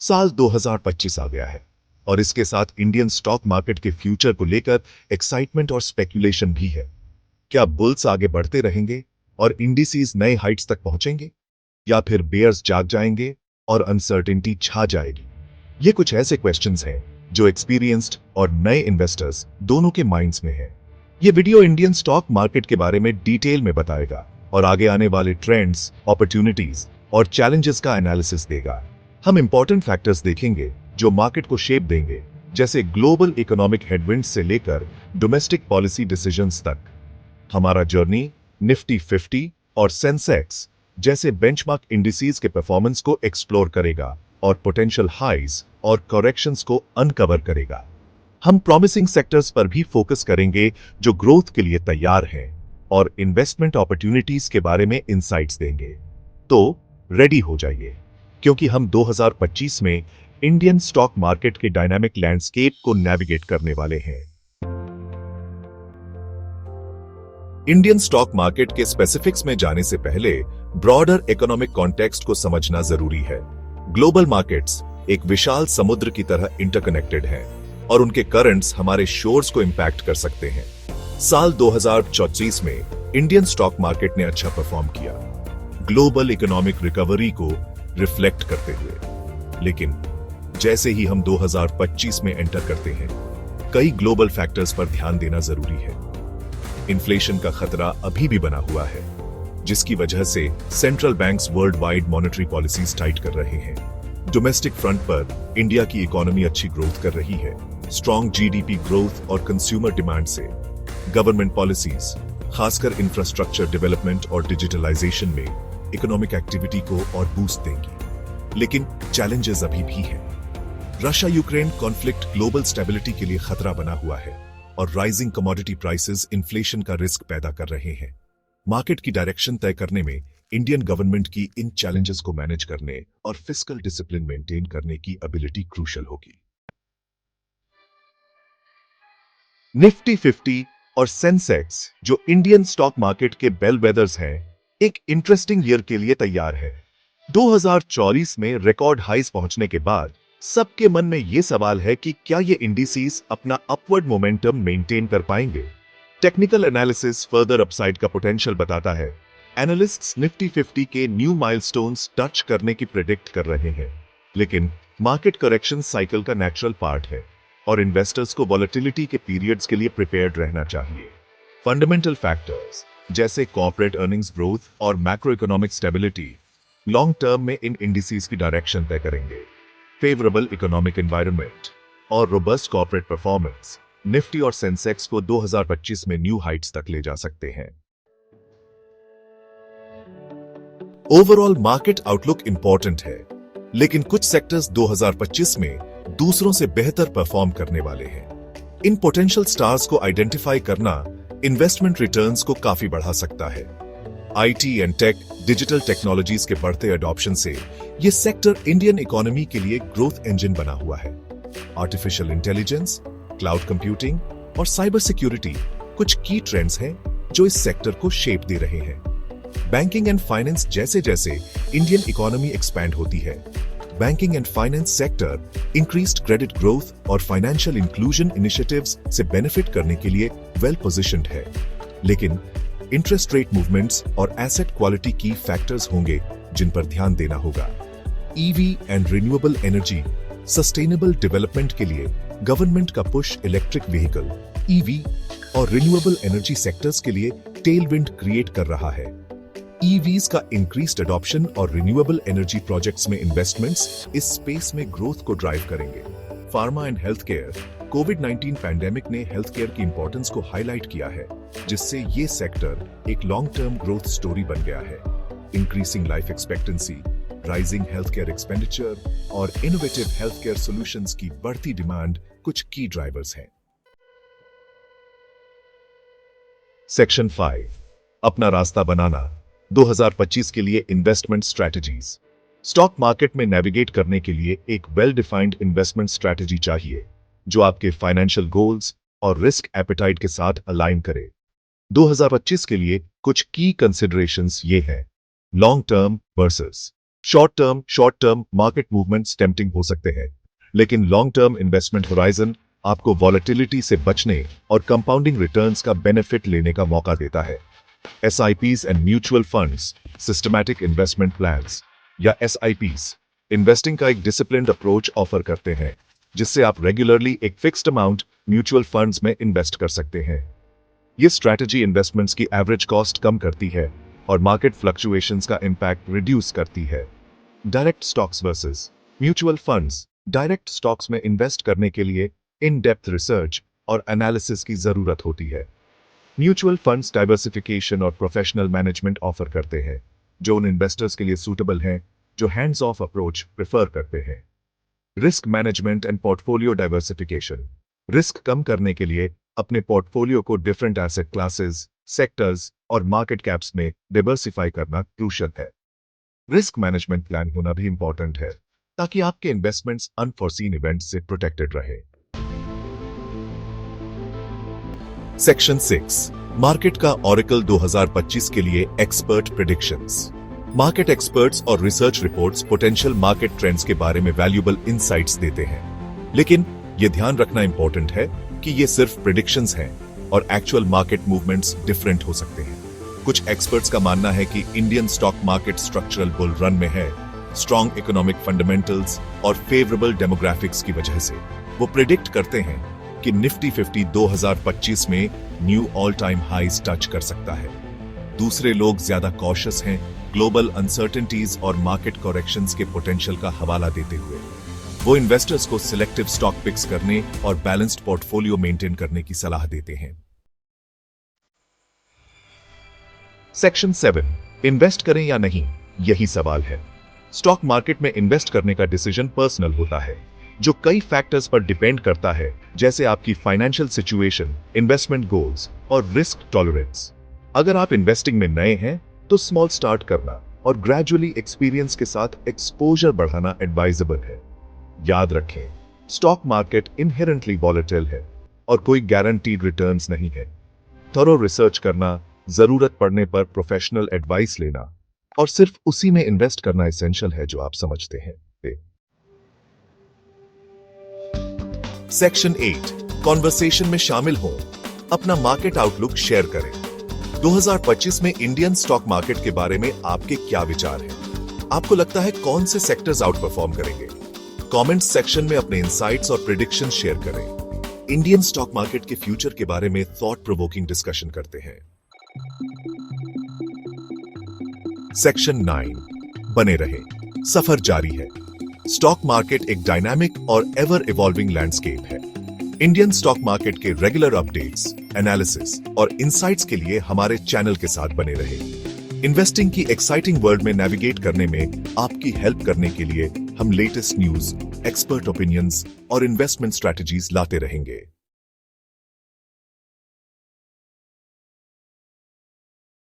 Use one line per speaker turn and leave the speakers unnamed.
साल 2025 आ गया है और इसके साथ इंडियन स्टॉक मार्केट के फ्यूचर को लेकर एक्साइटमेंट और स्पेक्यूलेशन भी है। क्या बुल्स आगे बढ़ते रहेंगे और इंडिसेस नए हाइट्स तक पहुंचेंगे, या फिर बेयर्स जाग जाएंगे और अनसर्टेनिटी छा जाएगी? ये कुछ ऐसे क्वेश्चंस हैं जो एक्सपीरियंस्ड और नए इन्वेस्टर्स दोनों के माइंड्स में है। ये वीडियो इंडियन स्टॉक मार्केट के बारे में डिटेल में बताएगा और आगे आने वाले ट्रेंड्स, अपॉर्चुनिटीज और चैलेंजेस का एनालिसिस देगा। हम इंपॉर्टेंट फैक्टर्स देखेंगे जो मार्केट को शेप देंगे, जैसे ग्लोबल इकोनॉमिक हेडविंड्स से लेकर डोमेस्टिक पॉलिसी डिसीजंस तक। हमारा जर्नी निफ्टी 50 और सेंसेक्स जैसे बेंचमार्क इंडिसेस के परफॉर्मेंस को एक्सप्लोर करेगा और पोटेंशियल हाइज और करेक्शंस को अनकवर करेगा। हम प्रॉमिसिंग सेक्टर्स पर भी फोकस करेंगे जो ग्रोथ के लिए तैयार हैं और इन्वेस्टमेंट अपॉर्चुनिटीज के बारे में इंसाइट्स देंगे। तो रेडी हो जाइए, क्योंकि हम 2025 में इंडियन स्टॉक मार्केट के डायनामिक लैंडस्केप को नेविगेट करने वाले हैं। इंडियन स्टॉक मार्केट के स्पेसिफिक्स में जाने से पहले ब्रॉडर इकोनॉमिक कॉन्टेक्स्ट को समझना जरूरी है। ग्लोबल मार्केट्स एक विशाल समुद्र की तरह इंटरकनेक्टेड हैं और उनके करंट्स हमारे शोर्स को इंपैक्ट कर सकते हैं। साल 2024 में इंडियन स्टॉक मार्केट ने अच्छा परफॉर्म किया, ग्लोबल इकोनॉमिक रिकवरी को रिफ्लेक्ट करते हुए। लेकिन जैसे ही हम 2025 में एंटर करते हैं, कई ग्लोबल फैक्टर्स पर ध्यान देना जरूरी है। इन्फ्लेशन का खतरा अभी भी बना हुआ है, जिसकी वजह से central banks world wide monetary policies tight कर रहे हैं। डोमेस्टिक फ्रंट पर इंडिया की इकोनॉमी अच्छी ग्रोथ कर रही है। स्ट्रॉन्ग जीडीपी ग्रोथ और कंज्यूमर डिमांड से गवर्नमेंट पॉलिसीज, खासकर इंफ्रास्ट्रक्चर डेवलपमेंट और डिजिटलाइजेशन में इकोनॉमिक एक्टिविटी को और बूस्ट देंगी। लेकिन चैलेंजेस अभी भी हैं। Russia Ukraine conflict global stability के लिए खतरा बना हुआ है और राइजिंग कमोडिटी प्राइसेस इन्फ्लेशन का रिस्क पैदा कर रहे हैं। मार्केट की डायरेक्शन तय करने में इंडियन गवर्नमेंट की इन चैलेंजेस को मैनेज करने और फिस्कल डिसिप्लिन मेंटेन करने की एबिलिटी क्रूशियल होगी। निफ्टी 50 और सेंसेक्स, जो इंडियन स्टॉक मार्केट के बेलवेदर्स हैं, एक इंटरेस्टिंग ईयर के लिए तैयार है। 2024 में रिकॉर्ड हाइस पहुंचने के बाद सबके मन में यह सवाल है कि क्या ये इंडिसेस अपना अपवर्ड मोमेंटम मेंटेन कर पाएंगे। टेक्निकल एनालिसिस फर्दर अपसाइड का पोटेंशियल बताता है। एनालिस्ट्स निफ्टी 50 के न्यू माइलस्टोन्स टच करने की प्रेडिक्ट कर रहे हैं, लेकिन मार्केट करेक्शन साइकिल का नेचुरल पार्ट है और इन्वेस्टर्स को वॉलेटिलिटी के पीरियड्स के लिए प्रिपेयर्ड रहना चाहिए। फंडामेंटल फैक्टर्स जैसे कॉर्पोरेट अर्निंग्स ग्रोथ और macro economic stability long term में इन इंडिसेस की डायरेक्शन तय करेंगे। फेवरेबल इकोनॉमिक एनवायरनमेंट और रोबस्ट कॉर्पोरेट परफॉर्मेंस निफ्टी और सेंसेक्स को 2025 में न्यू हाइट्स तक ले जा सकते हैं। ओवरऑल मार्केट आउटलुक इंपॉर्टेंट है, लेकिन कुछ सेक्टर्स 2025 में दूसरों से बेहतर परफॉर्म करने वाले हैं। इन पोटेंशियल स्टार्स को आइडेंटिफाई करना इन्वेस्टमेंट रिटर्न्स को काफी बढ़ा सकता है। IT and tech, digital technologies के बढ़ते अडॉप्शन से यह सेक्टर इंडियन इकोनॉमी के लिए ग्रोथ इंजन बना हुआ है। आर्टिफिशियल इंटेलिजेंस, क्लाउड कंप्यूटिंग और साइबर सिक्योरिटी कुछ की ट्रेंड्स हैं जो इस सेक्टर को शेप दे रहे हैं। बैंकिंग एंड फाइनेंस जैसे जैसे इंडियन इकोनॉमी एक्सपैंड होती है, banking and finance sector increased credit growth और फाइनेंशियल इंक्लूजन इनिशिएटिव्स से बेनिफिट करने के लिए वेल पोजीशन्ड है। लेकिन इंटरेस्ट रेट मूवमेंट्स और एसेट क्वालिटी की फैक्टर्स होंगे जिन पर ध्यान देना होगा। EV and renewable energy sustainable development के लिए गवर्नमेंट का पुश इलेक्ट्रिक व्हीकल, ईवी और रिन्यूएबल एनर्जी सेक्टर्स के लिए टेलविंड क्रिएट कर रहा है। ईवीज का इंक्रीज्ड अडॉप्शन और रिन्यूएबल एनर्जी प्रोजेक्ट्स में इन्वेस्टमेंट्स इस स्पेस में ग्रोथ को ड्राइव करेंगे। Pharma and health care, covid pandemic ने हेल्थ केयर की इंपॉर्टेंस को हाईलाइट किया है, जिससे ये सेक्टर एक लॉन्ग टर्म ग्रोथ स्टोरी बन गया है। Increasing life expectancy, rising health care expenditure और इनोवेटिव हेल्थ केयर सॉल्यूशंस की बढ़ती डिमांड कुछ की ड्राइवर्स हैं। सेक्शन 5, अपना रास्ता बनाना 2025 के लिए इन्वेस्टमेंट स्ट्रैटेजीज। स्टॉक मार्केट में नेविगेट करने के लिए एक वेल डिफाइंड इन्वेस्टमेंट स्ट्रैटेजी चाहिए जो आपके फाइनेंशियल गोल्स और रिस्क एपेटाइट के साथ अलाइन करे। 2025 के लिए कुछ की कंसिडरेशंस ये हैं: long term versus short term market movements tempting हो सकते हैं, लेकिन लॉन्ग टर्म इन्वेस्टमेंट होराइजन आपको वॉलेटिलिटी से बचने और कंपाउंडिंग रिटर्न्स का बेनिफिट लेने का मौका देता है। SIPs and mutual funds, systematic investment plans या SIPs इन्वेस्टिंग का एक डिसिप्लिन्ड अप्रोच ऑफर करते हैं, जिससे आप रेगुलरली एक फिक्स्ड अमाउंट म्यूचुअल फंड्स में इन्वेस्ट कर सकते हैं। ये स्ट्रैटेजी इन्वेस्टमेंट्स की एवरेज कॉस्ट कम करती है और मार्केट फ्लक्चुएशंस का इंपैक्ट रिड्यूस करती है। Direct stocks versus mutual funds. Direct stocks में इन्वेस्ट करने के लिए इन डेप्थ रिसर्च और एनालिसिस की जरूरत होती है। म्यूचुअल फंड्स डाइवर्सिफिकेशन और प्रोफेशनल मैनेजमेंट ऑफर करते हैं, जो उन इन्वेस्टर्स के लिए सूटेबल हैं जो हैंड्स ऑफ अप्रोच प्रेफर करते हैं। Risk management and portfolio diversification. Risk कम करने के लिए अपने पोर्टफोलियो को डिफरेंट एसेट क्लासेस, सेक्टर्स और मार्केट कैप्स में डाइवर्सिफाई करना क्रूशियल है। रिस्क मैनेजमेंट प्लान होना भी इंपॉर्टेंट है, ताकि आपके इन्वेस्टमेंट्स अनफॉर्सीन इवेंट्स से प्रोटेक्टेड रहे। सेक्शन 6, मार्केट का ऑरेकल 2025 के लिए एक्सपर्ट प्रेडिक्शंस। मार्केट एक्सपर्ट्स और research reports potential market trends के बारे में वैल्यूएबल इनसाइट्स देते हैं, लेकिन यह ध्यान रखना इंपॉर्टेंट है कि ये सिर्फ प्रेडिक्शंस हैं और एक्चुअल मार्केट मूवमेंट्स डिफरेंट हो सकते हैं। कुछ एक्सपर्ट्स का मानना है कि Indian stock market structural bull run में है, स्ट्रॉन्ग इकोनॉमिक फंडामेंटल्स और फेवरेबल डेमोग्राफिक्स की वजह से। वो प्रेडिक्ट करते हैं कि निफ्टी 50 2025 में knew all time highs touch कर सकता है। दूसरे लोग ज्यादा कॉशियस हैं, ग्लोबल अनसर्टेनिटीज और मार्केट करेक्शंस के पोटेंशियल का हवाला देते हुए। वो इन्वेस्टर्स को सिलेक्टिव स्टॉक पिक्स करने और बैलेंस्ड पोर्टफोलियो मेंटेन करने की सलाह देते हैं। सेक्शन 7, इन्वेस्ट करें या नहीं, यही सवाल है। स्टॉक मार्केट में इन्वेस्ट करने का डिसीजन पर्सनल होता है, जो कई फैक्टर्स पर डिपेंड करता है, जैसे आपकी फाइनेंशियल सिचुएशन, इन्वेस्टमेंट गोल्स और रिस्क टॉलरेंस। अगर आप इन्वेस्टिंग में नए हैं तो स्मॉल स्टार्ट करना और ग्रेजुअली एक्सपीरियंस के साथ एक्सपोजर बढ़ाना एडवाइजेबल है। याद रखें, स्टॉक मार्केट इनहेरेंटली वॉलेटाइल है और कोई गारंटीड रिटर्न्स नहीं है। थॉरो रिसर्च करना, जरूरत पड़ने पर प्रोफेशनल एडवाइस लेना और सिर्फ उसी में इन्वेस्ट करना एसेंशियल है जो आप समझते हैं। सेक्शन 8, कॉन्वर्सेशन में शामिल हो, अपना मार्केट आउटलुक शेयर करें। 2025 में इंडियन स्टॉक मार्केट के बारे में आपके क्या विचार हैं? आपको लगता है कौन से सेक्टर्स आउट परफॉर्म करेंगे? कमेंट्स सेक्शन में अपने इंसाइट्स और प्रेडिक्शंस शेयर करें। इंडियन स्टॉक मार्केट के फ्यूचर के बारे में थॉट प्रोवोकिंग डिस्कशन करते हैं। सेक्शन 9, बने रहे, सफर जारी है। स्टॉक मार्केट एक डायनामिक और एवर इवॉल्विंग लैंडस्केप है। इंडियन स्टॉक मार्केट के रेगुलर अपडेट्स, एनालिसिस और इंसाइट्स के लिए हमारे चैनल के साथ बने रहे। इन्वेस्टिंग की एक्साइटिंग वर्ल्ड में नेविगेट करने में आपकी हेल्प करने के लिए हम लेटेस्ट न्यूज, एक्सपर्ट ओपिनियंस और इन्वेस्टमेंट स्ट्रैटेजीज लाते रहेंगे।